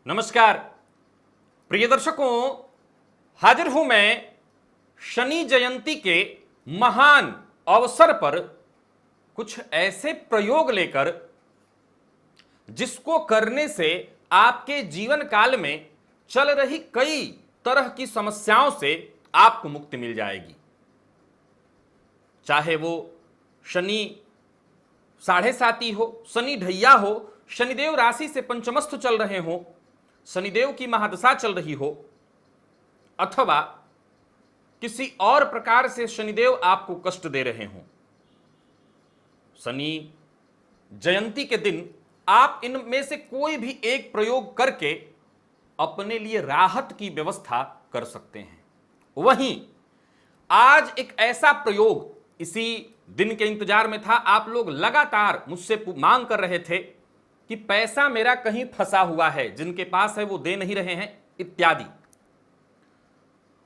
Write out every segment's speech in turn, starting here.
नमस्कार प्रिय दर्शकों, हाजिर हूं मैं शनि जयंती के महान अवसर पर कुछ ऐसे प्रयोग लेकर जिसको करने से आपके जीवन काल में चल रही कई तरह की समस्याओं से आपको मुक्ति मिल जाएगी। चाहे वो शनि साढ़े साती हो, शनि ढैया हो, शनिदेव राशि से पंचमस्थ चल रहे हो, शनिदेव की महादशा चल रही हो, अथवा किसी और प्रकार से शनिदेव आपको कष्ट दे रहे हों। शनि जयंती के दिन आप इनमें से कोई भी एक प्रयोग करके अपने लिए राहत की व्यवस्था कर सकते हैं। वहीं आज एक ऐसा प्रयोग इसी दिन के इंतजार में था। आप लोग लगातार मुझसे मांग कर रहे थे कि पैसा मेरा कहीं फंसा हुआ है, जिनके पास है वो दे नहीं रहे हैं इत्यादि।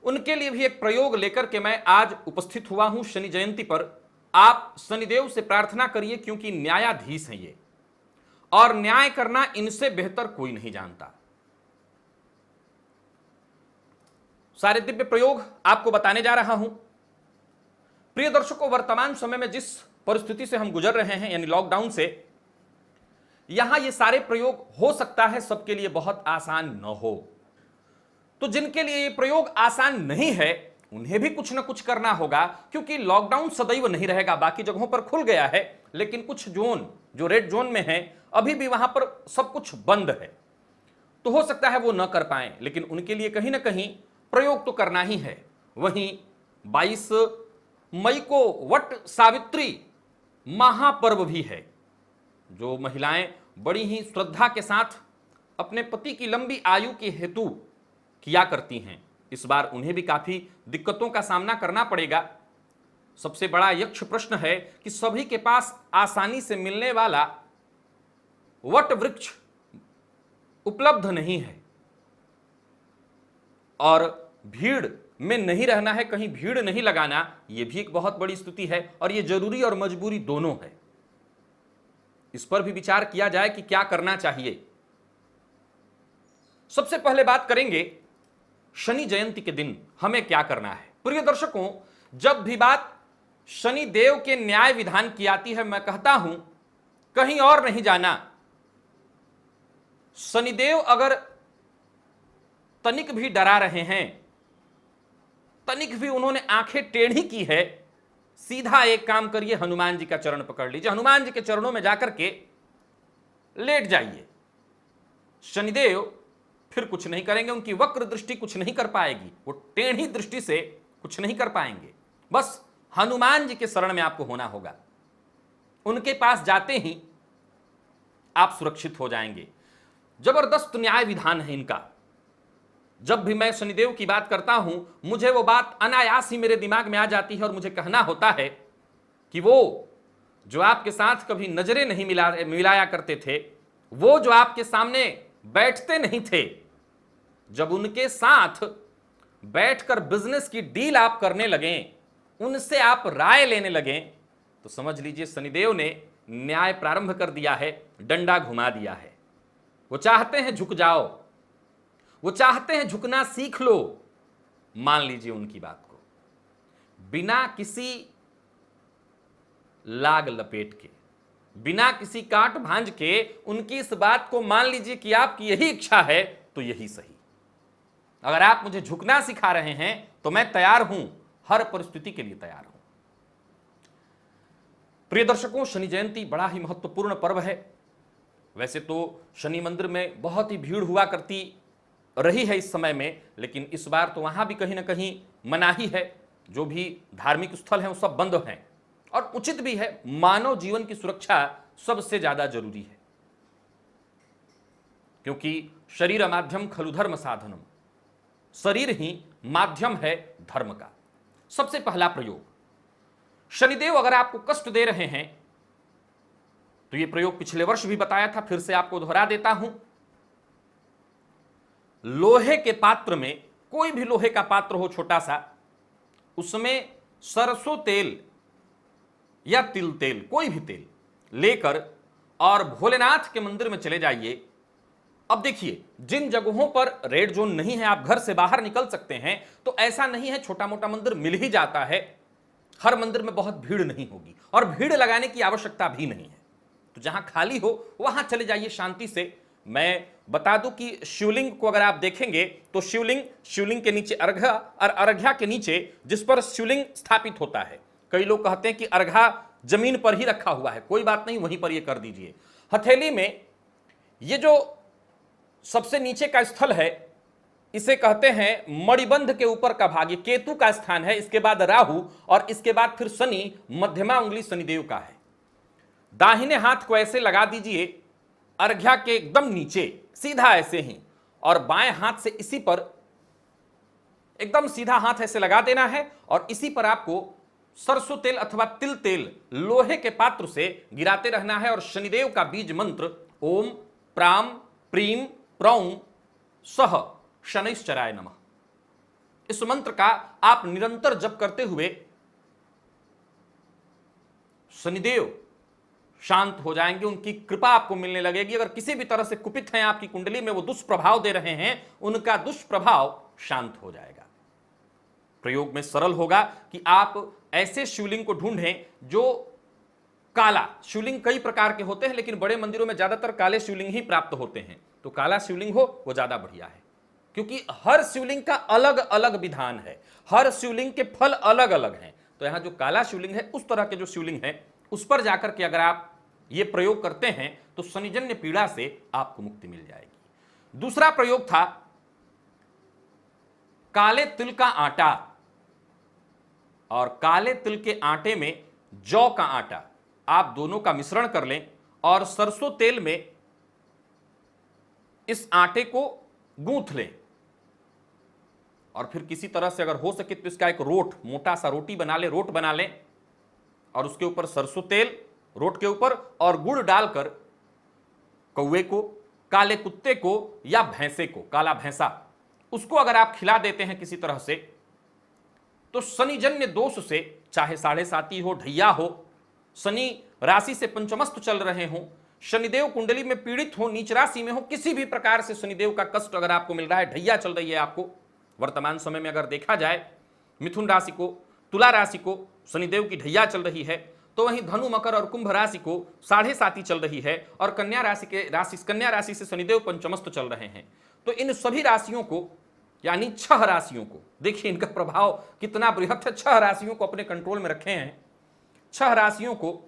उनके लिए भी एक प्रयोग लेकर के मैं आज उपस्थित हुआ हूं शनि जयंती पर। आप शनिदेव से प्रार्थना करिए, क्योंकि न्यायाधीश हैं ये, और न्याय करना इनसे बेहतर कोई नहीं जानता। सारे दिव्य प्रयोग आपको बताने जा रहा हूं। प्रिय दर्शकों, वर्तमान समय में जिस परिस्थिति से हम गुजर रहे हैं, यानी लॉकडाउन से, यहां ये सारे प्रयोग हो सकता है सबके लिए बहुत आसान न हो। तो जिनके लिए ये प्रयोग आसान नहीं है उन्हें भी कुछ ना कुछ करना होगा, क्योंकि लॉकडाउन सदैव नहीं रहेगा। बाकी जगहों पर खुल गया है, लेकिन कुछ जोन जो रेड जोन में है अभी भी वहां पर सब कुछ बंद है। तो हो सकता है वो न कर पाए, लेकिन उनके लिए कहीं ना कहीं प्रयोग तो करना ही है। वहीं 22 मई को वट सावित्री महापर्व भी है, जो महिलाएं बड़ी ही श्रद्धा के साथ अपने पति की लंबी आयु के हेतु किया करती हैं। इस बार उन्हें भी काफी दिक्कतों का सामना करना पड़ेगा। सबसे बड़ा यक्ष प्रश्न है कि सभी के पास आसानी से मिलने वाला वट वृक्ष उपलब्ध नहीं है, और भीड़ में नहीं रहना है, कहीं भीड़ नहीं लगाना, यह भी एक बहुत बड़ी स्थिति है। और यह जरूरी और मजबूरी दोनों है। इस पर भी विचार किया जाए कि क्या करना चाहिए। सबसे पहले बात करेंगे शनि जयंती के दिन हमें क्या करना है। प्रिय दर्शकों, जब भी बात शनि देव के न्याय विधान की आती है, मैं कहता हूं कहीं और नहीं जाना। शनिदेव अगर तनिक भी डरा रहे हैं, तनिक भी उन्होंने आंखें टेढ़ी की है, सीधा एक काम करिए, हनुमान जी का चरण पकड़ लीजिए, हनुमान जी के चरणों में जाकर के लेट जाइए। शनिदेव फिर कुछ नहीं करेंगे, उनकी वक्र दृष्टि कुछ नहीं कर पाएगी, वो टेढ़ी दृष्टि से कुछ नहीं कर पाएंगे। बस हनुमान जी के शरण में आपको होना होगा, उनके पास जाते ही आप सुरक्षित हो जाएंगे। जबरदस्त न्याय विधान है इनका। जब भी मैं शनिदेव की बात करता हूं, मुझे वो बात अनायास ही मेरे दिमाग में आ जाती है, और मुझे कहना होता है कि वो जो आपके साथ कभी नजरें नहीं मिलाया करते थे, वो जो आपके सामने बैठते नहीं थे, जब उनके साथ बैठकर बिजनेस की डील आप करने लगे, उनसे आप राय लेने लगे, तो समझ लीजिए शनिदेव ने न्याय प्रारंभ कर दिया है, डंडा घुमा दिया है। वो चाहते हैं झुक जाओ, वो चाहते हैं झुकना सीख लो। मान लीजिए उनकी बात को, बिना किसी लाग लपेट के, बिना किसी काट भांज के उनकी इस बात को मान लीजिए कि आपकी यही इच्छा है तो यही सही। अगर आप मुझे झुकना सिखा रहे हैं तो मैं तैयार हूं, हर परिस्थिति के लिए तैयार हूं। प्रिय दर्शकों, शनि जयंती बड़ा ही महत्वपूर्ण पर्व है। वैसे तो शनि मंदिर में बहुत ही भीड़ हुआ करती रही है इस समय में, लेकिन इस बार तो वहां भी कहीं ना कहीं मनाही है। जो भी धार्मिक स्थल हैं वो सब बंद हैं, और उचित भी है। मानव जीवन की सुरक्षा सबसे ज्यादा जरूरी है, क्योंकि शरीर माध्यम खलु धर्म साधनम, शरीर ही माध्यम है धर्म का। सबसे पहला प्रयोग, शनिदेव अगर आपको कष्ट दे रहे हैं तो यह प्रयोग पिछले वर्ष भी बताया था, फिर से आपको दोहरा देता हूं। लोहे के पात्र में, कोई भी लोहे का पात्र हो छोटा सा, उसमें सरसों तेल या तिल तेल, कोई भी तेल लेकर और भोलेनाथ के मंदिर में चले जाइए। अब देखिए, जिन जगहों पर रेड जोन नहीं है, आप घर से बाहर निकल सकते हैं, तो ऐसा नहीं है, छोटा मोटा मंदिर मिल ही जाता है, हर मंदिर में बहुत भीड़ नहीं होगी और भीड़ लगाने की आवश्यकता भी नहीं है। तो जहां खाली हो वहां चले जाइए शांति से। मैं बता दूं कि शिवलिंग को अगर आप देखेंगे तो शिवलिंग के नीचे अर्घा और अर्घ्या के नीचे जिस पर शिवलिंग स्थापित होता है, कई लोग कहते हैं कि अर्घा जमीन पर ही रखा हुआ है, कोई बात नहीं, वहीं पर ये कर दीजिए। हथेली में ये जो सबसे नीचे का स्थल है, इसे कहते हैं मणिबंध के ऊपर का भाग, ये केतु का स्थान है, इसके बाद राहु और इसके बाद फिर शनि, मध्यमा उंगली शनिदेव का है। दाहिने हाथ को ऐसे लगा दीजिए अर्घ्या के एकदम नीचे, सीधा ऐसे ही, और बाएं हाथ से इसी पर एकदम सीधा हाथ ऐसे लगा देना है और इसी पर आपको सरसों तेल अथवा तिल तेल लोहे के पात्र से गिराते रहना है और शनिदेव का बीज मंत्र ओम प्राम प्रीम प्रौं सह शनैश्चराय नमः, इस मंत्र का आप निरंतर जप करते हुए शनिदेव शांत हो जाएंगे, उनकी कृपा आपको मिलने लगेगी। अगर किसी भी तरह से कुपित हैं आपकी कुंडली में, वो दुष्प्रभाव दे रहे हैं, उनका दुष्प्रभाव शांत हो जाएगा। प्रयोग में सरल होगा कि आप ऐसे शिवलिंग को ढूंढें जो काला, शिवलिंग कई प्रकार के होते हैं लेकिन बड़े मंदिरों में ज्यादातर काले शिवलिंग ही प्राप्त होते हैं, तो काला शिवलिंग हो वो ज्यादा बढ़िया है, क्योंकि हर शिवलिंग का अलग अलग विधान है, हर शिवलिंग के फल अलग अलग हैं। तो यहां जो काला शिवलिंग है, उस तरह के जो शिवलिंग है उस पर जाकर के अगर आप ये प्रयोग करते हैं तो शनिजन्य पीड़ा से आपको मुक्ति मिल जाएगी। दूसरा प्रयोग था काले तिल का आटा, और काले तिल के आटे में जौ का आटा, आप दोनों का मिश्रण कर लें और सरसों तेल में इस आटे को गूंथ लें और फिर किसी तरह से अगर हो सके तो इसका एक रोट, मोटा सा रोटी बना लें, रोट बना लें और उसके ऊपर सरसों तेल रोट के ऊपर और गुड़ डालकर कौवे को, काले कुत्ते को या भैंसे को, काला भैंसा, उसको अगर आप खिला देते हैं किसी तरह से, तो शनिजन्य दोष से, चाहे 7.5 हो, ढैया हो, शनि राशि से पंचमस्त चल रहे हो, शनिदेव कुंडली में पीड़ित हो, नीच राशि में हो, किसी भी प्रकार से शनिदेव का कष्ट अगर आपको मिल रहा है, ढैया चल रही है आपको, वर्तमान समय में अगर देखा जाए मिथुन राशि को, तुला राशि को शनिदेव की ढैया चल रही है, तो वहीं धनु, मकर और कुंभ राशि को 7.5 चल रही है और कन्या राशि से शनिदेव पंचमस्त चल रहे हैं। तो इन सभी राशियों को, यानी 6 राशियों को, देखिए इनका प्रभाव कितना बृहत है, 6 राशियों को अपने कंट्रोल में रखे हैं। 6 राशियों को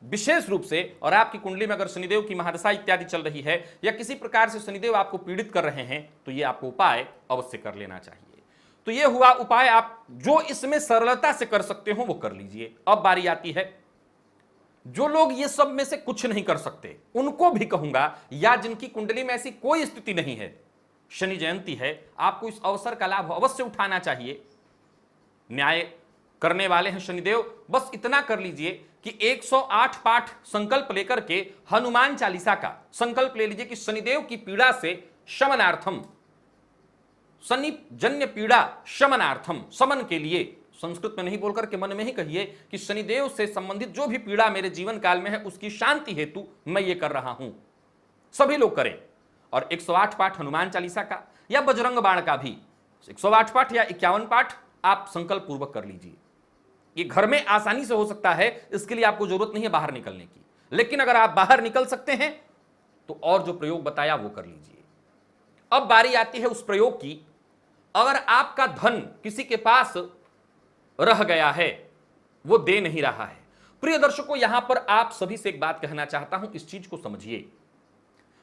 विशेष रूप से, और आपकी कुंडली में अगर शनिदेव की महादशा इत्यादि चल रही है या किसी प्रकार से शनिदेव आपको पीड़ित कर रहे हैं, तो ये आपको उपाय अवश्य कर लेना चाहिए। तो ये हुआ उपाय, आप जो इसमें सरलता से कर सकते हो वो कर लीजिए। अब बारी आती है जो लोग ये सब में से कुछ नहीं कर सकते, उनको भी कहूंगा, या जिनकी कुंडली में ऐसी कोई स्थिति नहीं है, शनि जयंती है, आपको इस अवसर का लाभ अवश्य उठाना चाहिए। न्याय करने वाले हैं शनिदेव, बस इतना कर लीजिए कि 108 पाठ संकल्प लेकर के हनुमान चालीसा का संकल्प ले लीजिए कि शनिदेव की पीड़ा से शमनार्थम, शनि जन्य पीड़ा शमनार्थम, शमन के लिए, संस्कृत में नहीं बोलकर के मन में ही कहिए कि शनिदेव से संबंधित जो भी पीड़ा मेरे जीवन काल में है उसकी शांति हेतु मैं ये कर रहा हूं। सभी लोग करें और 108 पाठ हनुमान चालीसा का या बजरंग बाण का भी 108 पाठ या 51 पाठ आप संकल्प पूर्वक कर लीजिए। ये घर में आसानी से हो सकता है, इसके लिए आपको जरूरत नहीं है बाहर निकलने की, लेकिन अगर आप बाहर निकल सकते हैं तो और जो प्रयोग बताया वो कर लीजिए। अब बारी आती है उस प्रयोग की, अगर आपका धन किसी के पास रह गया है, वो दे नहीं रहा है। प्रिय दर्शकों, यहां पर आप सभी से एक बात कहना चाहता हूं, इस चीज को समझिए।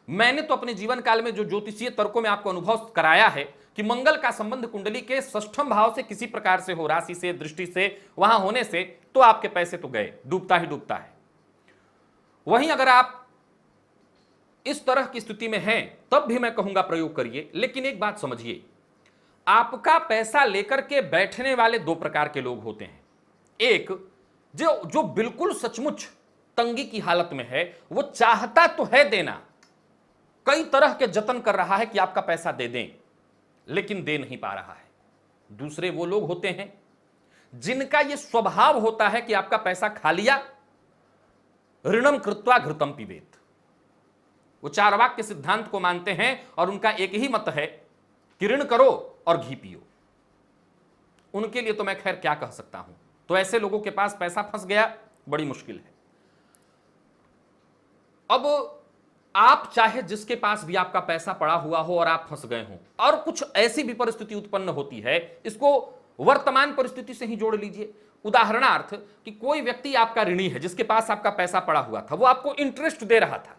मैंने तो अपने जीवन काल में जो ज्योतिषीय तर्कों में आपको अनुभव कराया है कि मंगल का संबंध कुंडली के 6ठम भाव से किसी प्रकार से हो, राशि से, दृष्टि से, वहां होने से, तो आपके पैसे तो गए, डूबता ही डूबता है। वहीं अगर आप इस तरह की स्थिति में हैं, तब भी मैं कहूंगा प्रयोग करिए, लेकिन एक बात समझिए, आपका पैसा लेकर के बैठने वाले 2 प्रकार के लोग होते हैं। एक जो बिल्कुल सचमुच तंगी की हालत में है, वो चाहता तो है देना, कई तरह के जतन कर रहा है कि आपका पैसा दे दें, लेकिन दे नहीं पा रहा है। दूसरे वो लोग होते हैं जिनका यह स्वभाव होता है कि आपका पैसा खा लिया, ऋणम कृत्वा घृतम पिबेत, वो चारवाक के सिद्धांत को मानते हैं और उनका एक ही मत है कि ऋण करो और घी पियो। उनके लिए तो मैं खैर क्या कह सकता हूं। तो ऐसे लोगों के पास पैसा फंस गया, बड़ी मुश्किल है। अब आप चाहे जिसके पास भी आपका पैसा पड़ा हुआ हो और आप फंस गए हो और कुछ ऐसी भी परिस्थिति उत्पन्न होती है, इसको वर्तमान परिस्थिति से ही जोड़ लीजिए। उदाहरणार्थ कि कोई व्यक्ति आपका ऋणी है जिसके पास आपका पैसा पड़ा हुआ था, वो आपको इंटरेस्ट दे रहा था,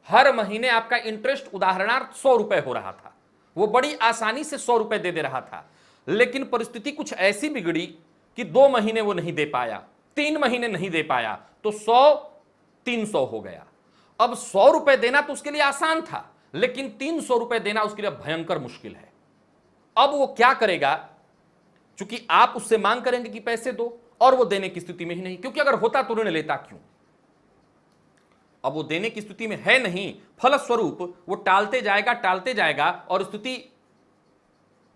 हर महीने आपका इंटरेस्ट उदाहरणार्थ 100 रुपए हो रहा था, वो बड़ी आसानी से 100 रुपए दे रहा था। लेकिन परिस्थिति कुछ ऐसी बिगड़ी कि 2 महीने वो नहीं दे पाया, 3 महीने नहीं दे पाया, तो 100 300 हो गया। अब 100 रुपए देना तो उसके लिए आसान था, लेकिन 300 रुपए देना उसके लिए भयंकर मुश्किल है। अब वो क्या करेगा, चूंकि आप उससे मांग करेंगे कि पैसे दो, और वो देने की स्थिति में ही नहीं, क्योंकि अगर होता तो ऋण लेता क्यों। अब वो देने की स्थिति में है नहीं, फलस्वरूप वो टालते जाएगा और स्थिति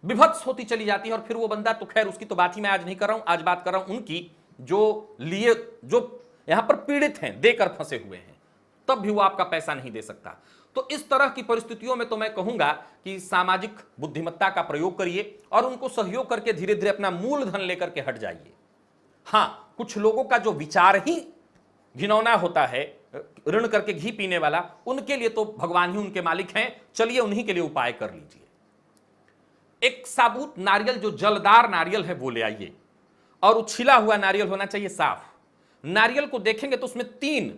विभत्स होती चली जाती है। और फिर वो बंदा, तो खैर उसकी तो बात ही मैं आज नहीं कर रहा हूं, आज बात कर रहा हूं उनकी जो यहां पर पीड़ित हैं, देकर फंसे हुए हैं, तब भी वो आपका पैसा नहीं दे सकता। तो इस तरह की परिस्थितियों में तो मैं कहूंगा कि सामाजिक बुद्धिमत्ता का प्रयोग करिए और उनको सहयोग करके धीरे धीरे अपना मूलधन लेकर के हट जाइए। हां, कुछ लोगों का जो विचार ही घिनौना होता है, ऋण करके घी पीने वाला, उनके लिए तो भगवान ही उनके मालिक हैं। चलिए उन्हीं के लिए उपाय कर लीजिए। एक साबुत नारियल, जो जलदार नारियल है, वो ले आइए, और उछिला हुआ नारियल होना चाहिए, साफ। नारियल को देखेंगे तो उसमें 3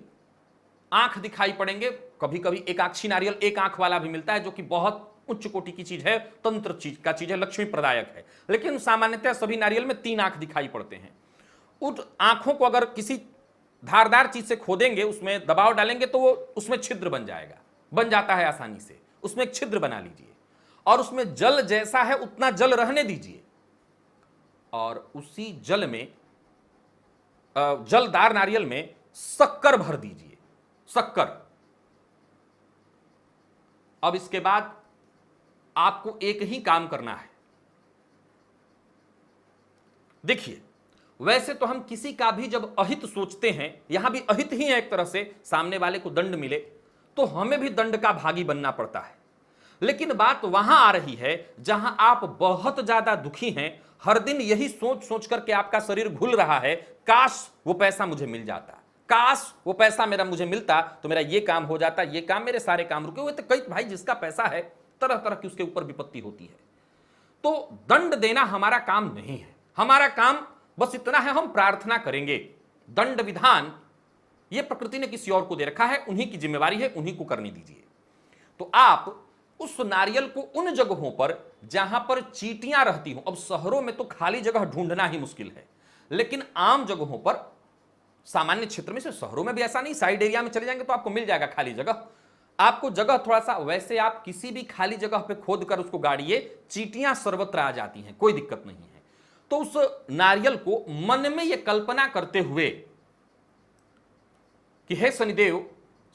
आंख दिखाई पड़ेंगे। कभी कभी एकाक्षी नारियल, एक आंख वाला भी मिलता है, जो कि बहुत उच्च कोटि की चीज है, तंत्र चीज का चीज है, लक्ष्मी प्रदायक है। लेकिन सामान्यतः सभी नारियल में 3 आंख दिखाई पड़ते हैं। उन आंखों को अगर किसी धारदार चीज से खोदेंगे, उसमें दबाव डालेंगे, तो वो उसमें छिद्र बन जाएगा, बन जाता है आसानी से। उसमें एक छिद्र बना लीजिए और उसमें जल जैसा है उतना जल रहने दीजिए, और उसी जल में, जलदार नारियल में शक्कर भर दीजिए, शक्कर। अब इसके बाद आपको एक ही काम करना है। देखिए, वैसे तो हम किसी का भी जब अहित सोचते हैं, यहां भी अहित ही है एक तरह से, सामने वाले को दंड मिले तो हमें भी दंड का भागी बनना पड़ता है। लेकिन बात वहां आ रही है जहां आप बहुत ज्यादा दुखी हैं, हर दिन यही सोच सोच करके आपका शरीर घुल रहा है, काश वो पैसा मुझे मिल जाता, काश वो पैसा मुझे मिलता तो मेरा ये काम हो जाता, ये काम, मेरे सारे काम रुके हुए। तो कई भाई, जिसका पैसा है, तरह तरह की उसके ऊपर विपत्ति होती है। तो दंड देना हमारा काम नहीं है, हमारा काम बस इतना है, हम प्रार्थना करेंगे। दंड विधान ये प्रकृति ने किसी और को दे रखा है, उन्हीं की जिम्मेवारी है, उन्हीं को करने दीजिए। तो आप उस नारियल को उन जगहों पर जहां पर चींटियां रहती हों, अब शहरों में तो खाली जगह ढूंढना ही मुश्किल है, लेकिन आम जगहों पर, सामान्य क्षेत्र में से, शहरों में भी ऐसा नहीं, साइड एरिया में चले जाएंगे तो आपको मिल जाएगा खाली जगह। आपको जगह थोड़ा सा, वैसे आप किसी भी खाली जगह पे खोद कर उसको गाड़िए, चींटियां सर्वत्र आ जाती हैं, कोई दिक्कत नहीं है। तो उस नारियल को मन में यह कल्पना करते हुए कि हे शनिदेव,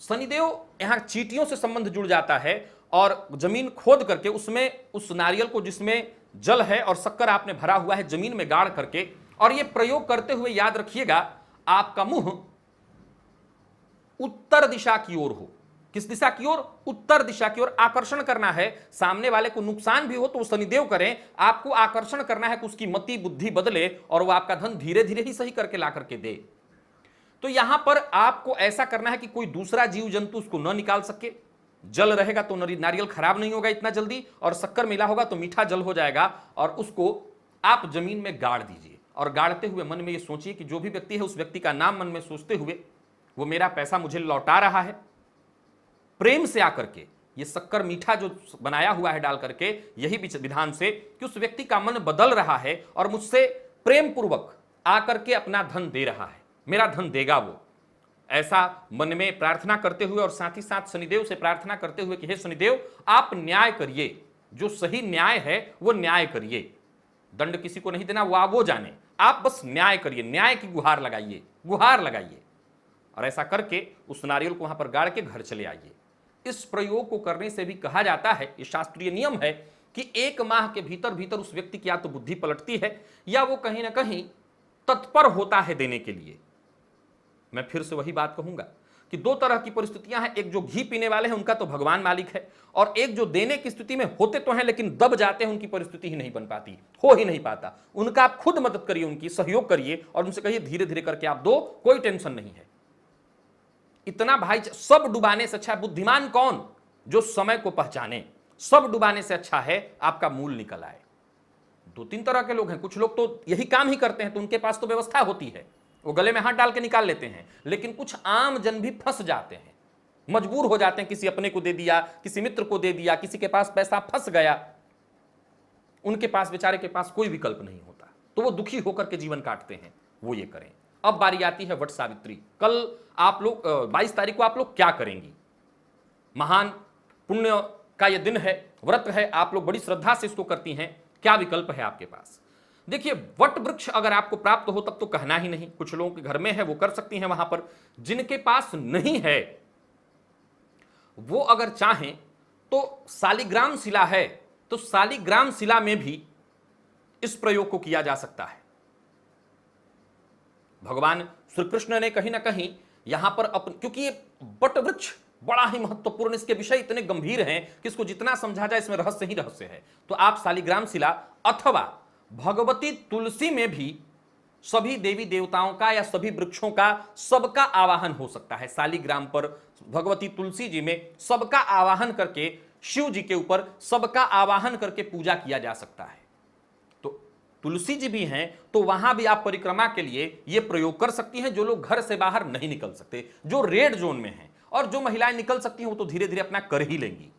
शनिदेव, यहां चींटियों से संबंध जुड़ जाता है, और जमीन खोद करके उसमें उस नारियल को, जिसमें जल है और शक्कर आपने भरा हुआ है, जमीन में गाड़ करके, और यह प्रयोग करते हुए याद रखिएगा, आपका मुंह उत्तर दिशा की ओर हो। किस दिशा की ओर? उत्तर दिशा की ओर आकर्षण करना है। सामने वाले को नुकसान भी हो तो वो शनिदेव करें, आपको आकर्षण करना है कि उसकी मति बुद्धि बदले और वो आपका धन धीरे धीरे ही सही करके ला करके दे। तो यहां पर आपको ऐसा करना है कि कोई दूसरा जीव जंतु उसको न निकाल सके। जल रहेगा तो नारियल खराब नहीं होगा इतना जल्दी, और शक्कर मिला होगा तो मीठा जल हो जाएगा, और उसको आप जमीन में गाड़ दीजिए। और गाड़ते हुए मन में ये सोचिए कि जो भी व्यक्ति है, उस व्यक्ति का नाम मन में सोचते हुए, वो मेरा पैसा मुझे लौटा रहा है, प्रेम से आकर के, ये शक्कर मीठा जो बनाया हुआ है डाल करके, यही विधान से कि उस व्यक्ति का मन बदल रहा है और मुझसे प्रेम पूर्वक आकर के अपना धन दे रहा है, मेरा धन देगा वो, ऐसा मन में प्रार्थना करते हुए, और साथ ही साथ शनिदेव से प्रार्थना करते हुए कि हे शनिदेव, आप न्याय करिए, जो सही न्याय है वो न्याय करिए। दंड किसी को नहीं देना, वो जाने, आप बस न्याय करिए, न्याय की गुहार लगाइए, गुहार लगाइए। और ऐसा करके उस नारियल को वहां पर गाड़ के घर चले आइए। इस प्रयोग को करने से भी कहा जाता है, ये शास्त्रीय नियम है, कि 1 माह के भीतर भीतर उस व्यक्ति की या तो बुद्धि पलटती है, या वो कहीं ना कहीं तत्पर होता है देने के लिए। मैं फिर से वही बात कहूंगा कि दो तरह की परिस्थितियां हैं, एक जो घी पीने वाले हैं उनका तो भगवान मालिक है, और एक जो देने की स्थिति में होते तो हैं लेकिन दब जाते हैं, उनकी परिस्थिति ही नहीं बन पाती, हो ही नहीं पाता। उनका आप खुद मदद करिए, उनकी सहयोग करिए और उनसे कहिए धीरे धीरे करके आप दो, कोई टेंशन नहीं है। इतना भाई, सब डुबाने से अच्छा बुद्धिमान कौन, जो समय को पहचाने। सब डुबाने से अच्छा है आपका मूल निकल आए। दो तीन तरह के लोग हैं, कुछ लोग तो यही काम ही करते हैं तो उनके पास तो व्यवस्था होती है, वो गले में हाथ डाल के निकाल लेते हैं, लेकिन कुछ आम जन भी फंस जाते हैं, मजबूर हो जाते हैं, किसी अपने को दे दिया, किसी मित्र को दे दिया, किसी के पास पैसा फंस गया, उनके पास बेचारे के पास कोई विकल्प नहीं होता, तो वो दुखी होकर के जीवन काटते हैं, वो ये करें। अब बारी आती है वट सावित्री। कल आप लोग 22 तारीख को आप लोग क्या करेंगी? महान पुण्य का यह दिन है, व्रत है, आप लोग बड़ी श्रद्धा से इसको करती हैं, क्या विकल्प है आपके पास? देखिए, वट वृक्ष अगर आपको प्राप्त हो तब तो कहना ही नहीं, कुछ लोगों के घर में है वो कर सकती हैं वहां पर, जिनके पास नहीं है वो अगर चाहें तो शालिग्राम शिला है, तो शालिग्राम शिला में भी इस प्रयोग को किया जा सकता है। भगवान श्री कृष्ण ने कहीं ना कहीं यहां पर क्योंकि ये वट वृक्ष बड़ा ही महत्वपूर्ण, इसके विषय इतने गंभीर हैं कि इसको जितना समझा जाए इसमें रहस्य ही रहस्य है। तो आप शालिग्राम शिला अथवा भगवती तुलसी में भी सभी देवी देवताओं का या सभी वृक्षों का सबका आवाहन हो सकता है। शालिग्राम पर भगवती तुलसी जी में सबका आवाहन करके, शिव जी के ऊपर सबका आवाहन करके पूजा किया जा सकता है। तो तुलसी जी भी हैं तो वहां भी आप परिक्रमा के लिए यह प्रयोग कर सकती हैं, जो लोग घर से बाहर नहीं निकल सकते, जो रेड जोन में हैं, और जो महिलाएं निकल सकती हैं वो तो धीरे धीरे अपना कर ही लेंगी।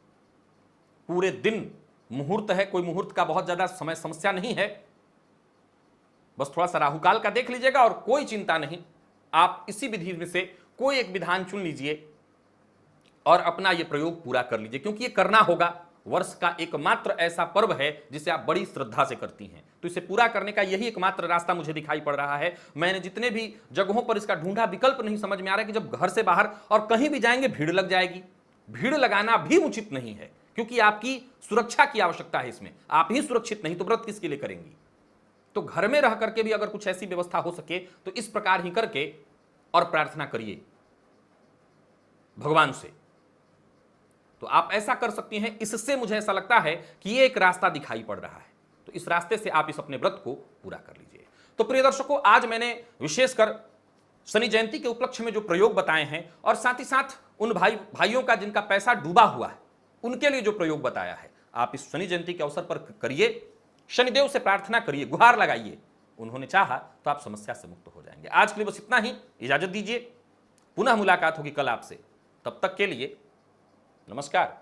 पूरे दिन मुहूर्त है, कोई मुहूर्त का बहुत ज्यादा समय समस्या नहीं है, बस थोड़ा सा राहुकाल का देख लीजिएगा और कोई चिंता नहीं। आप इसी विधि में से कोई एक विधान चुन लीजिए और अपना यह प्रयोग पूरा कर लीजिए, क्योंकि ये करना होगा। वर्ष का एकमात्र ऐसा पर्व है जिसे आप बड़ी श्रद्धा से करती हैं, तो इसे पूरा करने का यही एकमात्र रास्ता मुझे दिखाई पड़ रहा है। मैंने जितने भी जगहों पर इसका ढूंढा, विकल्प नहीं समझ में आ रहा है कि जब घर से बाहर और कहीं भी जाएंगे भीड़ लग जाएगी। भीड़ लगाना भी उचित नहीं है, क्योंकि आपकी सुरक्षा की आवश्यकता है इसमें। आप ही सुरक्षित नहीं तो व्रत किसके लिए करेंगी? तो घर में रह करके भी अगर कुछ ऐसी व्यवस्था हो सके तो इस प्रकार ही करके और प्रार्थना करिए भगवान से, तो आप ऐसा कर सकती हैं। इससे मुझे ऐसा लगता है कि ये एक रास्ता दिखाई पड़ रहा है, तो इस रास्ते से आप इस अपने व्रत को पूरा कर लीजिए। तो प्रिय दर्शकों, आज मैंने विशेषकर शनि जयंती के उपलक्ष्य में जो प्रयोग बताए हैं, और साथ ही साथ उन भाइयों का जिनका पैसा डूबा हुआ है उनके लिए जो प्रयोग बताया है, आप इस शनि जयंती के अवसर पर करिए, शनिदेव से प्रार्थना करिए, गुहार लगाइए। उन्होंने चाहा तो आप समस्या से मुक्त हो जाएंगे। आज के लिए बस इतना ही, इजाजत दीजिए, पुनः मुलाकात होगी कल आपसे। तब तक के लिए नमस्कार।